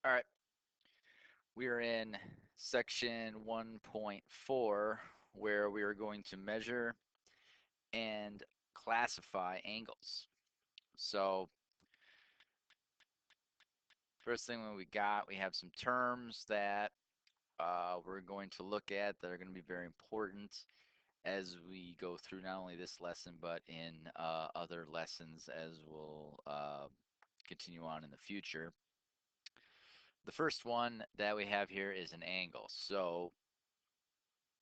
All right, we are in section 1.4 where we are going to measure and classify angles. So first thing when we have some terms that we're going to look at that are going to be very important as we go through not only this lesson but in other lessons as we'll continue on in the future. The first one that we have here is an angle. So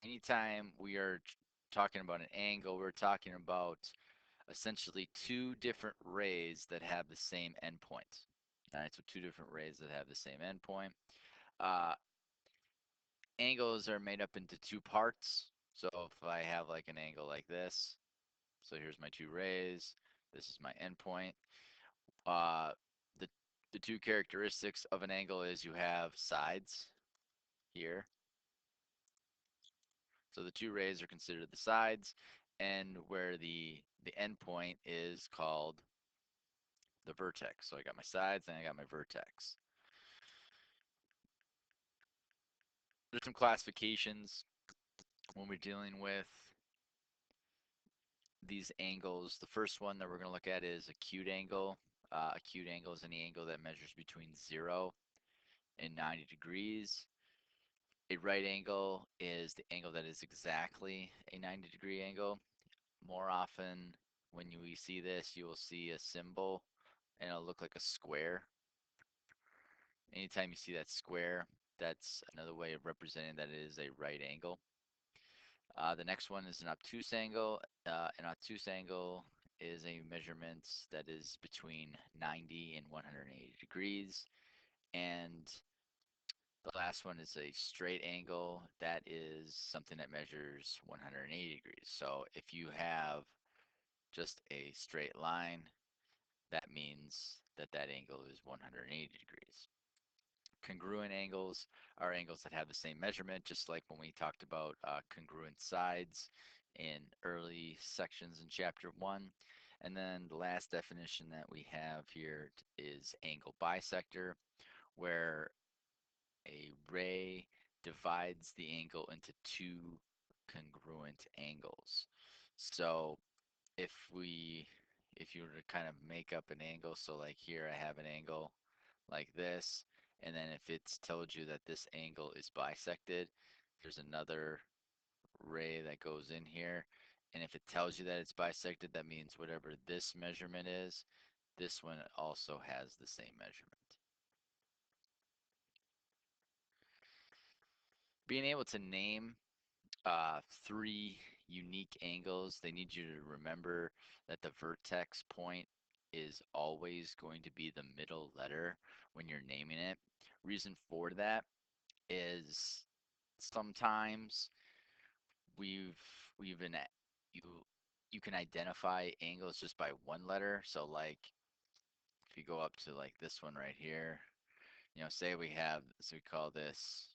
anytime we are talking about an angle, we're talking about essentially two different rays that have the same endpoint. All right, so two different rays that have the same endpoint. Uh, Angles are made up into two parts. So if I have like an angle like this, so here's my two rays, this is my endpoint. Uh, the, the two characteristics of an angle is you have sides here. So the two rays are considered the sides, and where the endpoint is called the vertex. So I got my sides and I got my vertex. There's some classifications when we're dealing with these angles. The first one that we're going to look at is acute angle. Acute angle is any angle that measures between 0 and 90 degrees. A right angle is the angle that is exactly a 90-degree angle. More often when we see this, you will see a symbol and it'll look like a square. Anytime you see that square, that's another way of representing that it is a right angle. The next one is an obtuse angle. An obtuse angle is a measurement that is between 90 and 180 degrees. And the last one is a straight angle. That is something that measures 180 degrees. So if you have just a straight line, that means that that angle is 180 degrees. Congruent angles are angles that have the same measurement, just like when we talked about congruent sides in early sections in chapter 1. And then the last definition that we have here is angle bisector, where a ray divides the angle into two congruent angles. So if we if you were to kind of make up an angle, so like here I have an angle like this, and then if it's told you that this angle is bisected, there's another ray that goes in here, and if it tells you that it's bisected, that means whatever this measurement is, this one also has the same measurement. Being able to name three unique angles, they need you to remember that the vertex point is always going to be the middle letter when you're naming it. Reason for that is sometimes we've we've been at, you you can identify angles just by one letter. So like if you go up to like this one right here, say we have, so we call this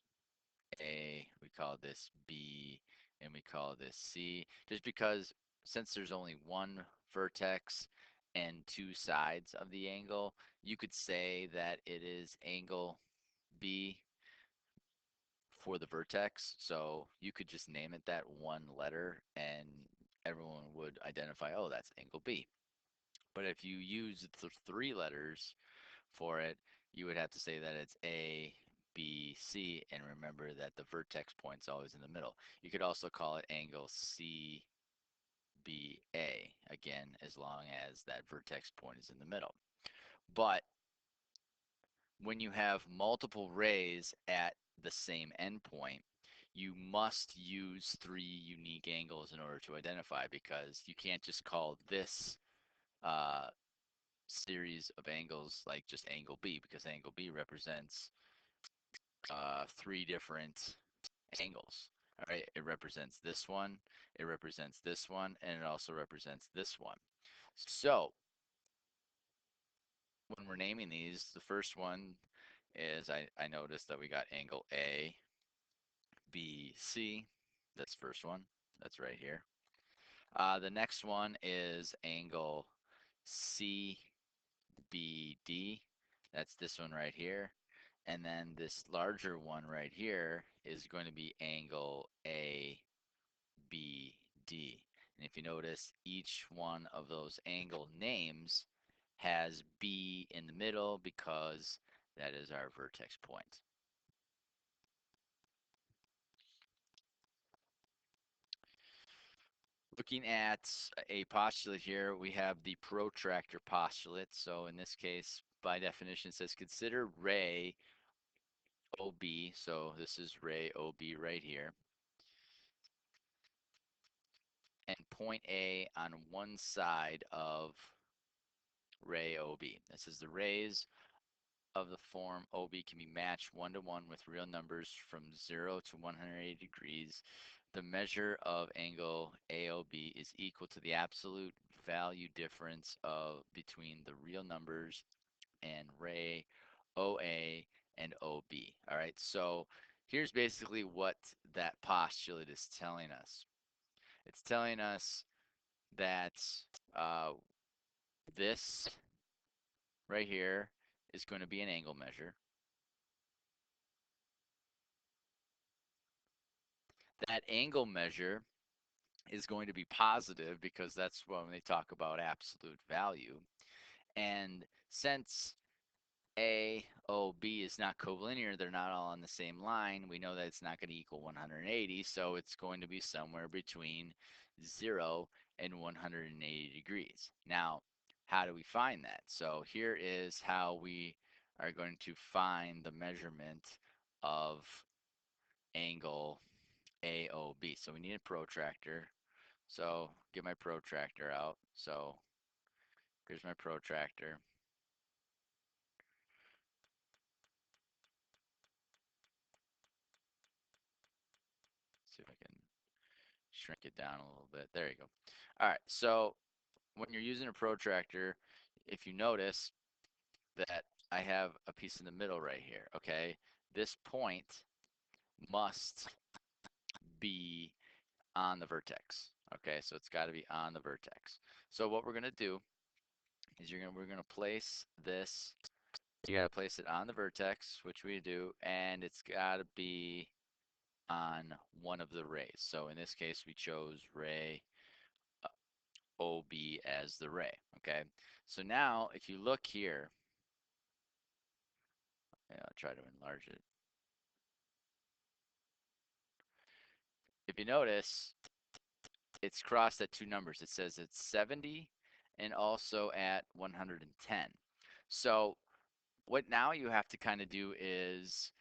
A, we call this B, and we call this C, just because since there's only one vertex and two sides of the angle, you could say that it is angle B for the vertex. So you could just name it that one letter and everyone would identify, oh, that's angle B. But if you use the three letters for it, you would have to say that it's A, B, C, and remember that the vertex point's always in the middle. You could also call it angle CBA, again, as long as that vertex point is in the middle. But when you have multiple rays at the same endpoint, you must use three unique angles in order to identify, because you can't just call this uh, series of angles like just angle B, because angle B represents three different angles. All right, it represents this one, it represents this one, and it also represents this one. So when we're naming these, the first one is I noticed that we got angle A, B, C. That's the first one. That's right here. The next one is angle CBD. That's this one right here. And then this larger one right here is going to be angle ABD. And if you notice, each one of those angle names has B in the middle because that is our vertex point. Looking at a postulate here, we have the protractor postulate. So in this case, by definition, it says consider ray OB. So this is ray OB right here. And point A on one side of ray OB. This is the rays of the form OB can be matched one-to-one with real numbers from 0 to 180 degrees. The measure of angle AOB is equal to the absolute value difference of between the real numbers and ray OA and OB. All right, so here's basically what that postulate is telling us. It's telling us that uh, this right here is going to be an angle measure. That angle measure is going to be positive because that's when they talk about absolute value. And since AOB is not collinear, they're not all on the same line, we know that it's not going to equal 180, so it's going to be somewhere between 0 and 180 degrees. Now, how do we find that? So here is how we are going to find the measurement of angle AOB. So we need a protractor. So get my protractor out. So here's my protractor. See if I can shrink it down a little bit. There you go. All right. So when you're using a protractor, if you notice that I have a piece in the middle right here, okay? This point must be on the vertex. Okay, so it's got to be on the vertex. So what we're gonna do is we're gonna place this. You gotta place it on the vertex, which we do, and it's gotta be on one of the rays. So in this case, we chose ray OB as the ray. Okay, so now if you look here, I'll try to enlarge it. If you notice, it's crossed at two numbers. It says it's 70 and also at 110. So what now you have to kind of do is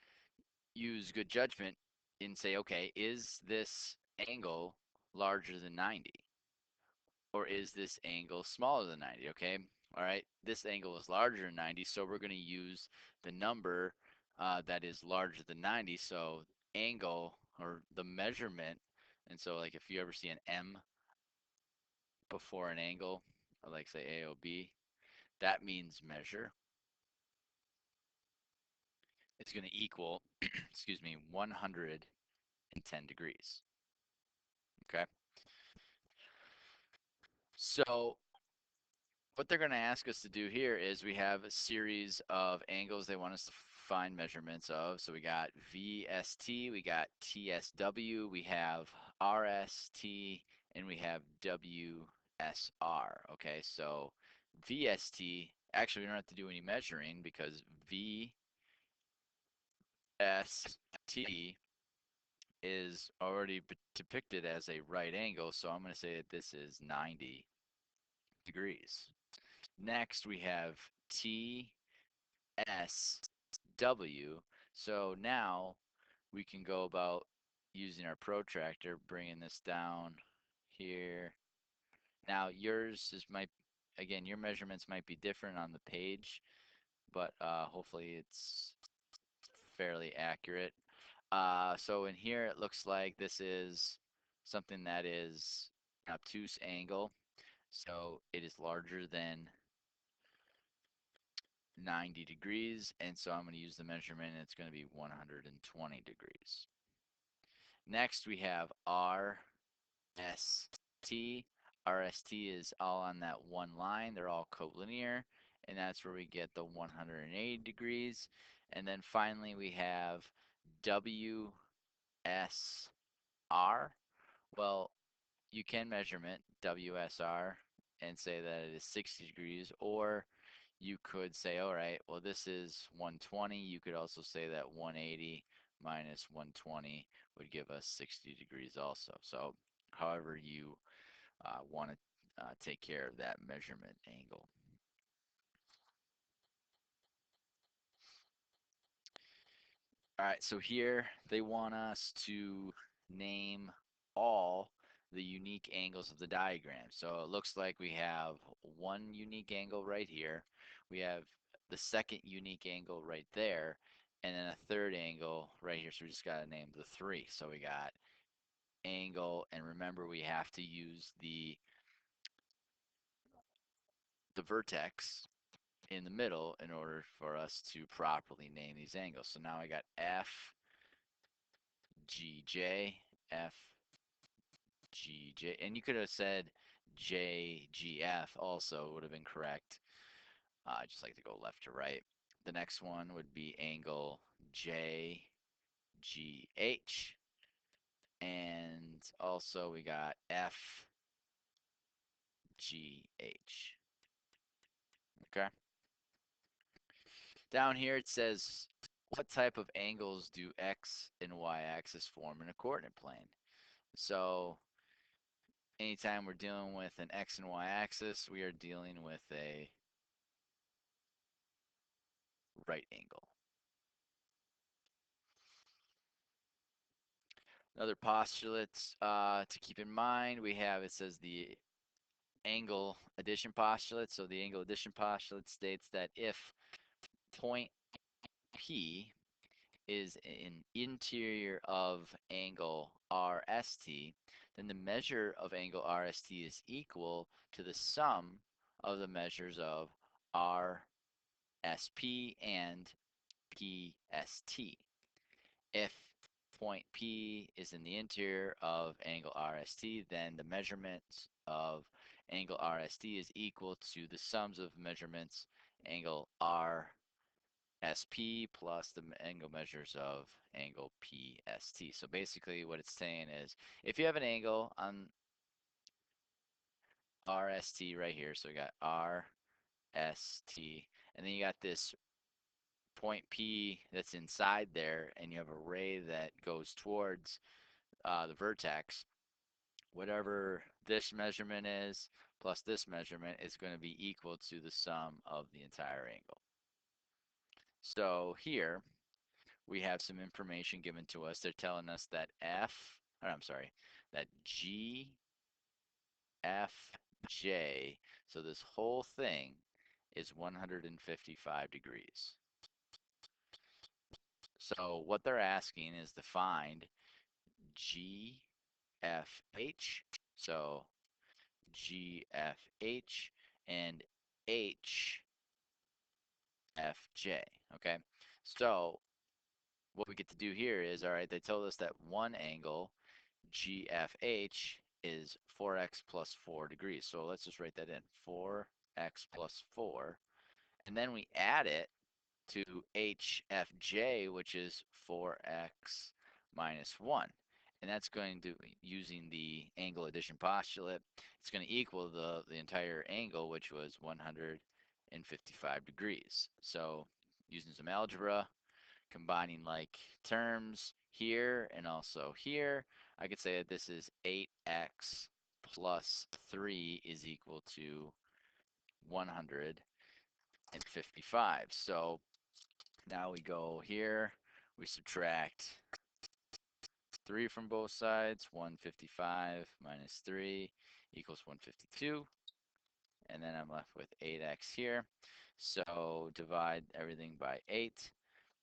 use good judgment and say, okay, is this angle larger than 90? Or is this angle smaller than 90? Okay, all right, this angle is larger than 90, so we're going to use the number that is larger than 90. So angle, or the measurement, and so like if you ever see an M before an angle, like say AOB, that means measure. It's going to equal, excuse me, 110 degrees. Okay, so what they're going to ask us to do here is we have a series of angles they want us to find measurements of. So we got VST, we got TSW, we have RST, and we have WSR. Okay, so VST, actually we don't have to do any measuring because VST is already depicted as a right angle. So I'm going to say that this is 90 degrees. Next, we have TSW. So now we can go about using our protractor, bringing this down here. Now yours is again, your measurements might be different on the page, but hopefully it's fairly accurate. So in here, it looks like this is something that is an obtuse angle. So it is larger than 90 degrees, and so I'm going to use the measurement, and it's going to be 120 degrees. Next, we have RST. RST is all on that one line. They're all collinear, and that's where we get the 180 degrees. And then finally we have WSR. Well, you can measurement WSR and say that it is 60 degrees, or you could say, all right, well, this is 120. You could also say that 180 minus 120 would give us 60 degrees also. So however you want to take care of that measurement angle. All right, so here they want us to name all the unique angles of the diagram. So it looks like we have one unique angle right here. We have the second unique angle right there, and then a third angle right here. So we just got to name the three. So we got angle, and remember we have to use the vertex in the middle in order for us to properly name these angles. So now I got FGJ, FGJ, and you could have said JGF also would have been correct. I just like to go left to right. The next one would be angle JGH, and also we got FGH. Okay. Down here it says, what type of angles do X and Y axis form in a coordinate plane? So anytime we're dealing with an X and Y axis, we are dealing with a right angle. Another postulate to keep in mind, we have, it says the angle addition postulate. So the angle addition postulate states that if point P is an interior of angle RST, then the measure of angle RST is equal to the sum of the measures of RSP and PST. If point P is in the interior of angle RST, then the measurements of angle RST is equal to the sums of measurements angle RSP plus the angle measures of angle PST. So basically what it's saying is if you have an angle on RST right here, so we got RST, and then you got this point P that's inside there, and you have a ray that goes towards the vertex, whatever this measurement is plus this measurement is going to be equal to the sum of the entire angle. So here we have some information given to us. They're telling us that that GFJ, so this whole thing is 155 degrees. So what they're asking is to find GFH. So GFH and HFJ. Okay, so what we get to do here is, all right, they told us that one angle, GFH, is 4x plus 4 degrees. So let's just write that in, 4x plus 4. And then we add it to HFJ, which is 4x minus 1. And that's going to, using the angle addition postulate, it's going to equal the entire angle, which was 155 degrees. So using some algebra, combining like terms here and also here, I could say that this is 8x plus 3 is equal to 155. So now we go here, we subtract 3 from both sides, 155 minus 3 equals 152, and then I'm left with 8x here. So divide everything by 8.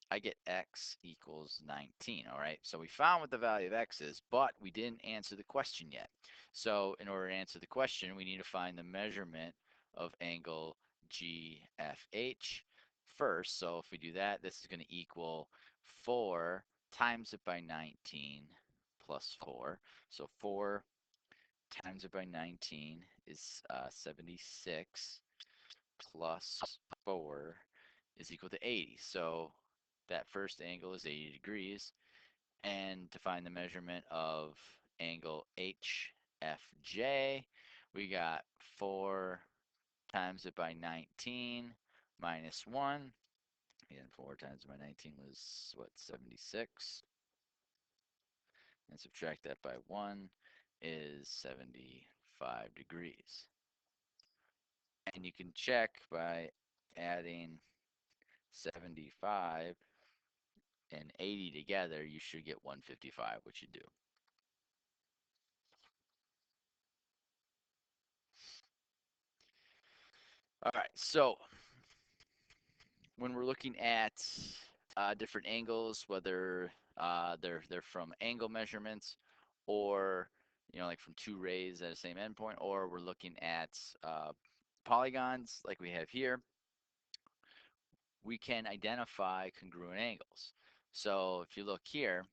I get x equals 19, all right? So we found what the value of x is, but we didn't answer the question yet. So in order to answer the question, we need to find the measurement of angle GFH first. So if we do that, this is going to equal 4 times it by 19 plus 4. So 4 times it by 19 is 76 plus 4 is equal to 80. So that first angle is 80 degrees. And to find the measurement of angle HFJ, we got 4 times it by 19 minus 1. And 4 times by 19 was, what, 76? And subtract that by 1 is 75 degrees. And you can check by adding 75 and 80 together, you should get 155, which you do. All right, so when we're looking at different angles, whether they're from angle measurements or like from two rays at the same endpoint, or we're looking at polygons like we have here, we can identify congruent angles. So if you look here,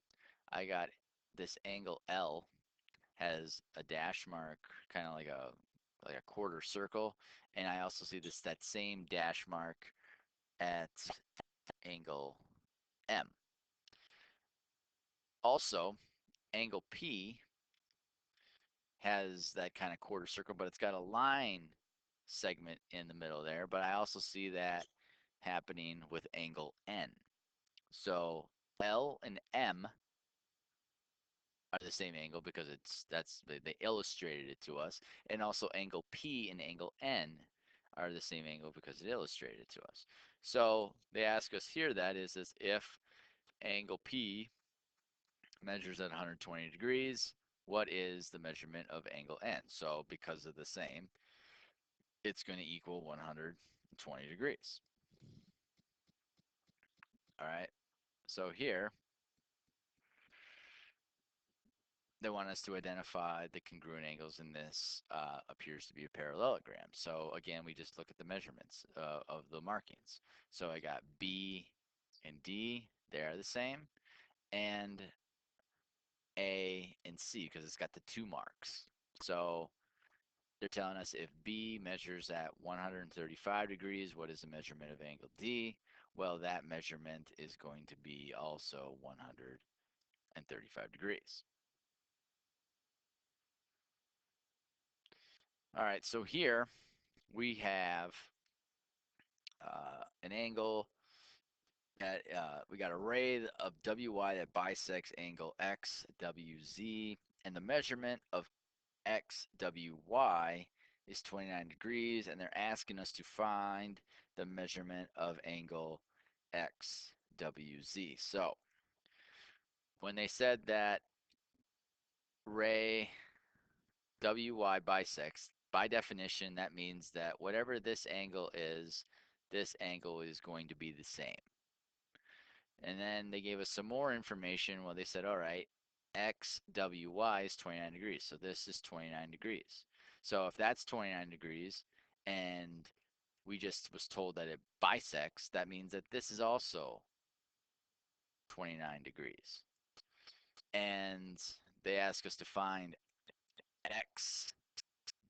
I got this angle L has a dash mark, kind of like a quarter circle, and I also see that same dash mark at angle M. Also, angle P has that kind of quarter circle, but it's got a line segment in the middle there. But I also see that happening with angle N. So L and M are the same angle because they illustrated it to us, and also angle P and angle N are the same angle because it illustrated it to us. So they ask us here that is if angle P measures at 120 degrees, what is the measurement of angle N? So because of the same, it's going to equal 120 degrees. All right, so here they want us to identify the congruent angles, and this appears to be a parallelogram. So again, we just look at the measurements of the markings. So I got B and D, they are the same, and A and C, because it's got the 2 marks. So they're telling us if B measures at 135 degrees, what is the measurement of angle D? Well, that measurement is going to be also 135 degrees. All right, so here we have an angle at, we got a ray of WY that bisects angle XWZ, and the measurement of XWY is 29 degrees, and they're asking us to find the measurement of angle XWZ. So when they said that ray WY bisects, by definition, that means that whatever this angle is going to be the same. And then they gave us some more information. Well, they said, all right, XWY is 29 degrees. So this is 29 degrees. So if that's 29 degrees and we just was told that it bisects, that means that this is also 29 degrees. And they ask us to find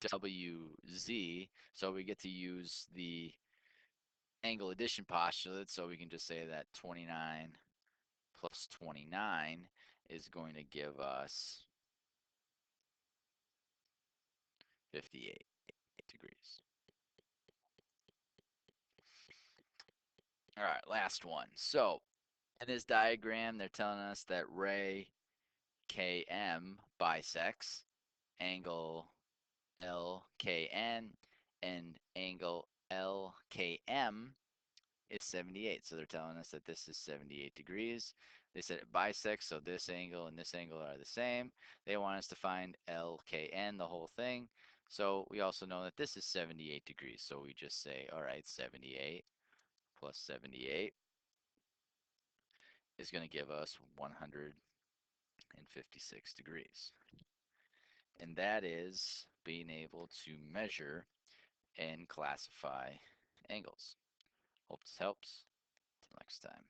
XWZ. So we get to use the angle addition postulate. So we can just say that 29 plus 29 is going to give us 58 degrees. All right, last one. So in this diagram, they're telling us that ray KM bisects angle LKN, and angle LKM is 78. So they're telling us that this is 78 degrees. They said it bisects, so this angle and this angle are the same. They want us to find LKN, the whole thing. So we also know that this is 78 degrees. So we just say, all right, 78 plus 78 is going to give us 156 degrees. And that is being able to measure and classify angles. Hope this helps. Till next time.